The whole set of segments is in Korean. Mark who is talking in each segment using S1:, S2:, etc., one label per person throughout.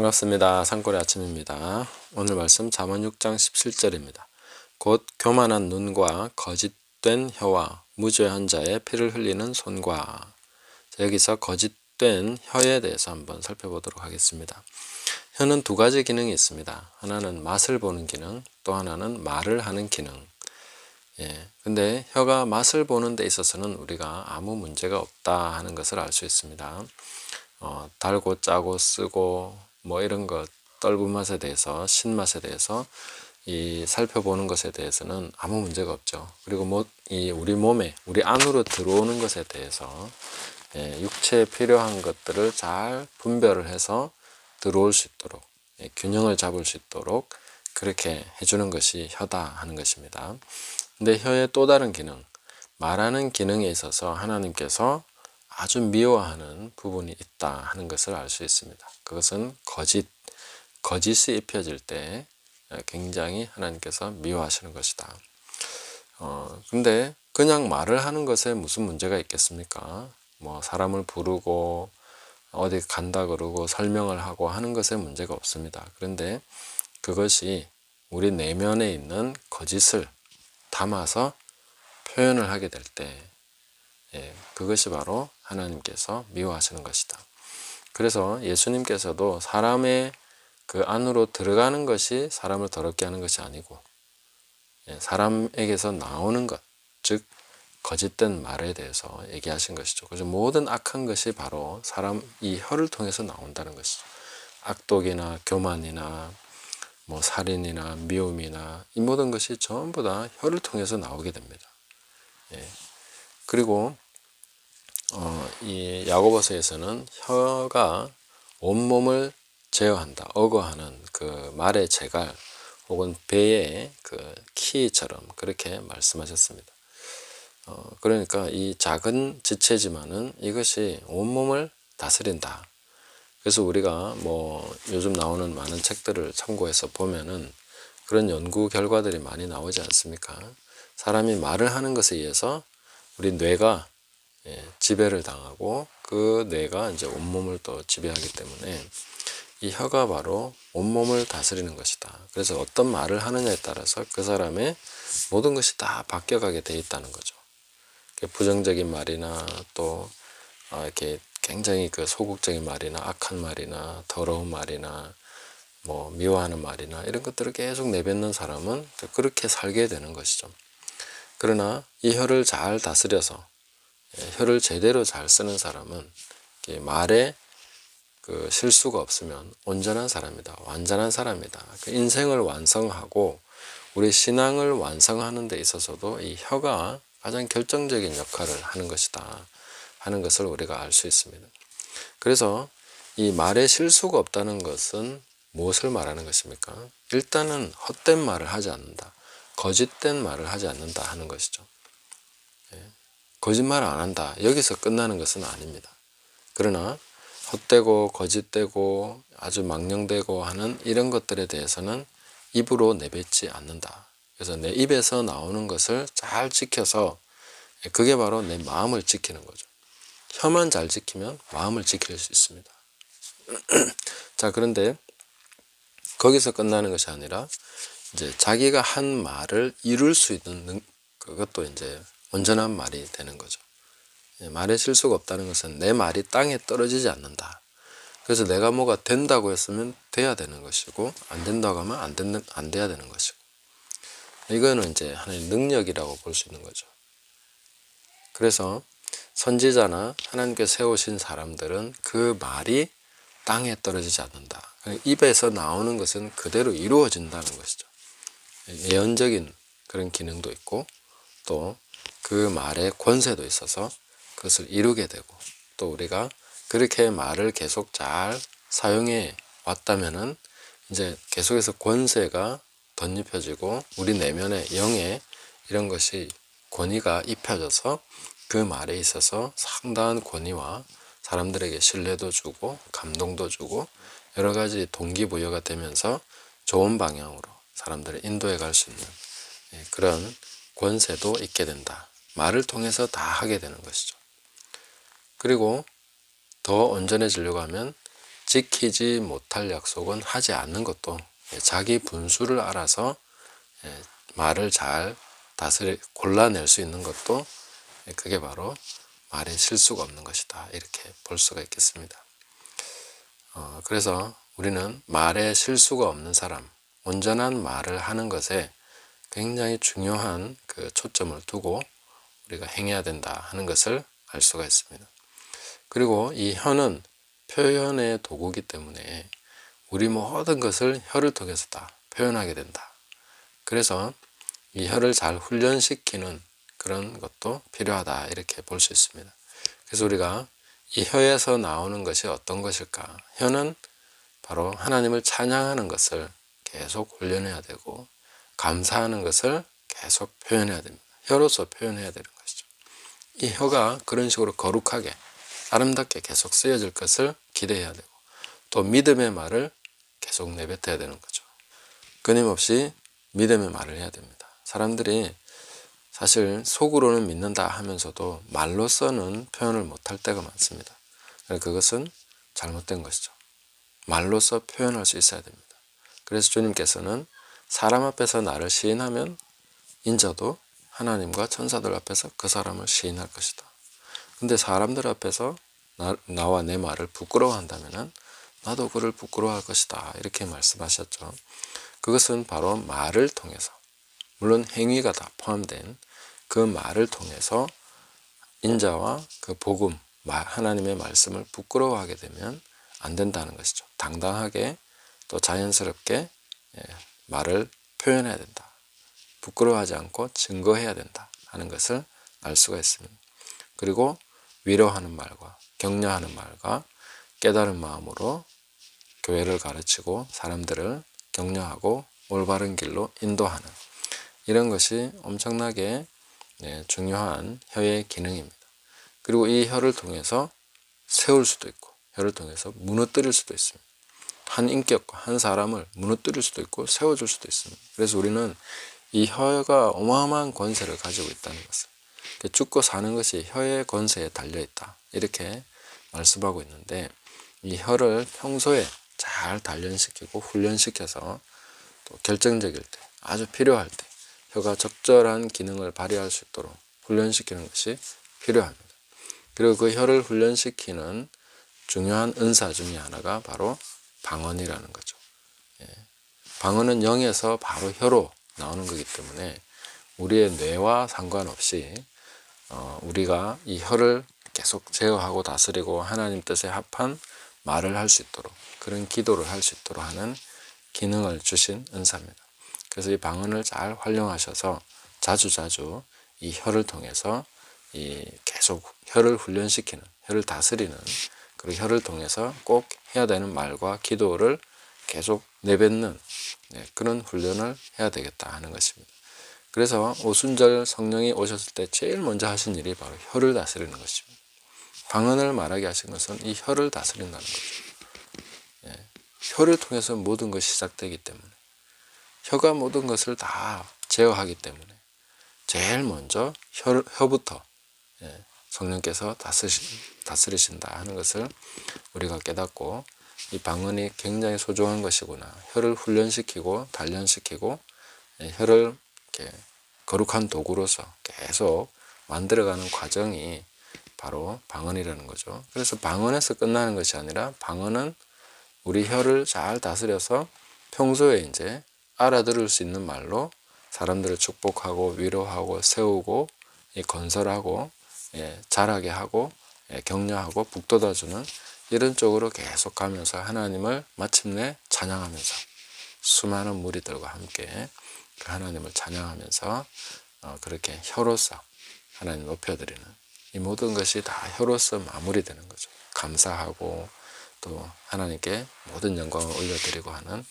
S1: 반갑습니다. 산골의 아침입니다. 오늘 말씀 잠언 6장 17절입니다. 곧 교만한 눈과 거짓된 혀와 무죄한 자의 피를 흘리는 손과. 여기서 거짓된 혀에 대해서 한번 살펴보도록 하겠습니다. 혀는 두 가지 기능이 있습니다. 하나는 맛을 보는 기능, 또 하나는 말을 하는 기능. 근데 혀가 맛을 보는 데 있어서는 우리가 아무 문제가 없다 하는 것을 알 수 있습니다. 달고 짜고 쓰고 뭐 이런 것, 떫은 맛에 대해서, 신맛에 대해서 살펴보는 것에 대해서는 아무 문제가 없죠. 그리고 우리 몸에, 우리 안으로 들어오는 것에 대해서 육체에 필요한 것들을 잘 분별을 해서 들어올 수 있도록, 균형을 잡을 수 있도록 그렇게 해주는 것이 혀다 하는 것입니다. 근데 혀의 또 다른 기능, 말하는 기능에 있어서 하나님께서 아주 미워하는 부분이 있다 하는 것을 알 수 있습니다. 그것은 거짓이 입혀질 때 굉장히 하나님께서 미워하시는 것이다. 근데 그냥 말을 하는 것에 무슨 문제가 있겠습니까? 뭐 사람을 부르고 어디 간다 그러고 설명을 하고 하는 것에 문제가 없습니다. 그런데 그것이 우리 내면에 있는 거짓을 담아서 표현을 하게 될 때 그것이 바로 하나님께서 미워하시는 것이다. 그래서 예수님께서도 사람의 그 안으로 들어가는 것이 사람을 더럽게 하는 것이 아니고 사람에게서 나오는 것, 즉 거짓된 말에 대해서 얘기하신 것이죠. 그래서 모든 악한 것이 바로 이 혀를 통해서 나온다는 것이죠. 악독이나 교만이나 뭐 살인이나 미움이나 이 모든 것이 전부 다 혀를 통해서 나오게 됩니다. 그리고 이 야고보서에서는 혀가 온몸을 제어한다, 억어하는 그 말의 재갈 혹은 배의 그 키처럼 그렇게 말씀하셨습니다. 그러니까 이 작은 지체지만은 이것이 온몸을 다스린다. 그래서 우리가 뭐 요즘 나오는 많은 책들을 참고해서 보면은 그런 연구 결과들이 많이 나오지 않습니까? 사람이 말을 하는 것에 의해서 우리 뇌가 지배를 당하고 그 뇌가 이제 온몸을 또 지배하기 때문에 이 혀가 바로 온몸을 다스리는 것이다. 그래서 어떤 말을 하느냐에 따라서 그 사람의 모든 것이 다 바뀌어가게 돼 있다는 거죠. 부정적인 말이나 또 이렇게 굉장히 그 소극적인 말이나 악한 말이나 더러운 말이나 뭐 미워하는 말이나 이런 것들을 계속 내뱉는 사람은 그렇게 살게 되는 것이죠. 그러나 이 혀를 잘 다스려서 혀를 제대로 잘 쓰는 사람은 말에 그 실수가 없으면 온전한 사람이다, 완전한 사람이다. 그 인생을 완성하고 우리 신앙을 완성하는 데 있어서도 이 혀가 가장 결정적인 역할을 하는 것이다 하는 것을 우리가 알 수 있습니다. 그래서 이 말에 실수가 없다는 것은 무엇을 말하는 것입니까? 일단은 헛된 말을 하지 않는다, 거짓된 말을 하지 않는다 하는 것이죠. 거짓말 안 한다, 여기서 끝나는 것은 아닙니다. 그러나 헛되고 거짓되고 아주 망령되고 하는 이런 것들에 대해서는 입으로 내뱉지 않는다. 그래서 내 입에서 나오는 것을 잘 지켜서 그게 바로 내 마음을 지키는 거죠. 혀만 잘 지키면 마음을 지킬 수 있습니다. 자, 그런데 거기서 끝나는 것이 아니라 이제 자기가 한 말을 이룰 수 있는 그것도 이제 온전한 말이 되는 거죠. 말에 실수가 없다는 것은 내 말이 땅에 떨어지지 않는다. 그래서 내가 뭐가 된다고 했으면 돼야 되는 것이고 안 된다고 하면 안 돼야 되는 것이고, 이거는 이제 하나님의 능력이라고 볼 수 있는 거죠. 그래서 선지자나 하나님께서 세우신 사람들은 그 말이 땅에 떨어지지 않는다. 입에서 나오는 것은 그대로 이루어진다는 것이죠. 예언적인 그런 기능도 있고 또 그 말의 권세도 있어서 그것을 이루게 되고, 또 우리가 그렇게 말을 계속 잘 사용해 왔다면은 이제 계속해서 권세가 덧입혀지고 우리 내면의 영에 이런 것이 권위가 입혀져서 그 말에 있어서 상당한 권위와 사람들에게 신뢰도 주고 감동도 주고 여러 가지 동기부여가 되면서 좋은 방향으로 사람들을 인도해 갈 수 있는 그런 권세도 있게 된다. 말을 통해서 다 하게 되는 것이죠. 그리고 더 온전해지려고 하면 지키지 못할 약속은 하지 않는 것도, 자기 분수를 알아서 말을 잘 골라낼 수 있는 것도, 그게 바로 말에 실수가 없는 것이다, 이렇게 볼 수가 있겠습니다. 그래서 우리는 말에 실수가 없는 사람, 온전한 말을 하는 것에 굉장히 중요한 그 초점을 두고 우리가 행해야 된다 하는 것을 알 수가 있습니다. 그리고 이 혀는 표현의 도구이기 때문에 우리 모든 것을 혀를 통해서 다 표현하게 된다. 그래서 이 혀를 잘 훈련시키는 그런 것도 필요하다, 이렇게 볼 수 있습니다. 그래서 우리가 이 혀에서 나오는 것이 어떤 것일까? 혀는 바로 하나님을 찬양하는 것을 계속 훈련해야 되고, 감사하는 것을 계속 표현해야 됩니다. 혀로서 표현해야 되는 것이죠. 이 혀가 그런 식으로 거룩하게 아름답게 계속 쓰여질 것을 기대해야 되고, 또 믿음의 말을 계속 내뱉어야 되는 거죠. 끊임없이 믿음의 말을 해야 됩니다. 사람들이 사실 속으로는 믿는다 하면서도 말로서는 표현을 못할 때가 많습니다. 그것은 잘못된 것이죠. 말로서 표현할 수 있어야 됩니다. 그래서 주님께서는 사람 앞에서 나를 시인하면 인자도 하나님과 천사들 앞에서 그 사람을 시인할 것이다. 근데 사람들 앞에서 나와 내 말을 부끄러워한다면 나도 그를 부끄러워할 것이다, 이렇게 말씀하셨죠. 그것은 바로 말을 통해서, 물론 행위가 다 포함된 그 말을 통해서 인자와 그 복음, 하나님의 말씀을 부끄러워하게 되면 안 된다는 것이죠. 당당하게 또 자연스럽게 말을 표현해야 된다. 부끄러워하지 않고 증거해야 된다 하는 것을 알 수가 있습니다. 그리고 위로하는 말과 격려하는 말과 깨달은 마음으로 교회를 가르치고 사람들을 격려하고 올바른 길로 인도하는, 이런 것이 엄청나게 중요한 혀의 기능입니다. 그리고 이 혀를 통해서 세울 수도 있고, 혀를 통해서 무너뜨릴 수도 있습니다. 한 인격과 한 사람을 무너뜨릴 수도 있고 세워줄 수도 있습니다. 그래서 우리는 이 혀가 어마어마한 권세를 가지고 있다는 것을, 죽고 사는 것이 혀의 권세에 달려있다, 이렇게 말씀하고 있는데, 이 혀를 평소에 잘 단련시키고 훈련시켜서 또 결정적일 때, 아주 필요할 때 혀가 적절한 기능을 발휘할 수 있도록 훈련시키는 것이 필요합니다. 그리고 그 혀를 훈련시키는 중요한 은사 중에 하나가 바로 방언이라는 거죠. 방언은 영에서 바로 혀로 나오는 거기 때문에 우리의 뇌와 상관없이 우리가 이 혀를 계속 제어하고 다스리고 하나님 뜻에 합한 말을 할 수 있도록, 그런 기도를 할 수 있도록 하는 기능을 주신 은사입니다. 그래서 이 방언을 잘 활용하셔서 자주자주 이 혀를 통해서 계속 혀를 훈련시키는, 혀를 다스리는, 그리고 혀를 통해서 꼭 해야 되는 말과 기도를 계속 내뱉는 그런 훈련을 해야 되겠다 하는 것입니다. 그래서 오순절 성령이 오셨을 때 제일 먼저 하신 일이 바로 혀를 다스리는 것입니다. 방언을 말하게 하신 것은 이 혀를 다스린다는 거죠. 혀를 통해서 모든 것이 시작되기 때문에, 혀가 모든 것을 다 제어하기 때문에 제일 먼저 혀부터 성령께서 다스리신다 하는 것을 우리가 깨닫고, 이 방언이 굉장히 소중한 것이구나, 혀를 훈련시키고 단련시키고 혀를 이렇게 거룩한 도구로서 계속 만들어가는 과정이 바로 방언이라는 거죠. 그래서 방언에서 끝나는 것이 아니라, 방언은 우리 혀를 잘 다스려서 평소에 이제 알아들을 수 있는 말로 사람들을 축복하고 위로하고 세우고 건설하고 자라게 하고 격려하고 북돋아주는, 이런 쪽으로 계속 가면서 하나님을 마침내 찬양하면서 수많은 무리들과 함께 그 하나님을 찬양하면서 그렇게 혀로서 하나님 높여드리는, 이 모든 것이 다 혀로서 마무리되는 거죠. 감사하고 또 하나님께 모든 영광을 올려드리고 하는,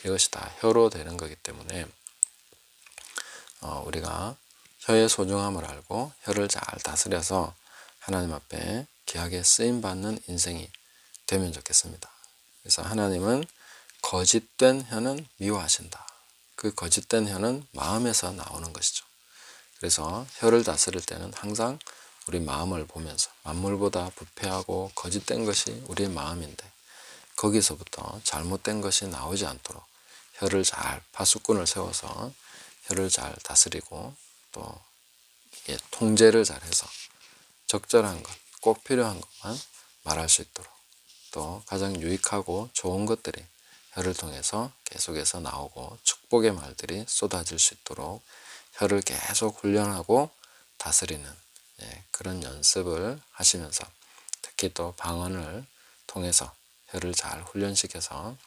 S1: 이것이 다 혀로 되는 거기 때문에 우리가 혀의 소중함을 알고 혀를 잘 다스려서 하나님 앞에 귀하게 쓰임받는 인생이 되면 좋겠습니다. 그래서 하나님은 거짓된 혀는 미워하신다. 그 거짓된 혀는 마음에서 나오는 것이죠. 그래서 혀를 다스릴 때는 항상 우리 마음을 보면서, 만물보다 부패하고 거짓된 것이 우리의 마음인데 거기서부터 잘못된 것이 나오지 않도록 혀를 잘 파수꾼을 세워서 혀를 잘 다스리고 또 통제를 잘해서 적절한 것, 꼭 필요한 것만 말할 수 있도록 또 가장 유익하고 좋은 것들이 혀를 통해서 계속해서 나오고 축복의 말들이 쏟아질 수 있도록 혀를 계속 훈련하고 다스리는 그런 연습을 하시면서 특히 또 방언을 통해서 혀를 잘 훈련시켜서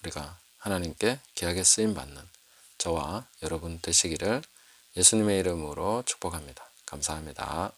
S1: 우리가 하나님께 귀하게 쓰임받는 저와 여러분 되시기를 예수님의 이름으로 축복합니다. 감사합니다.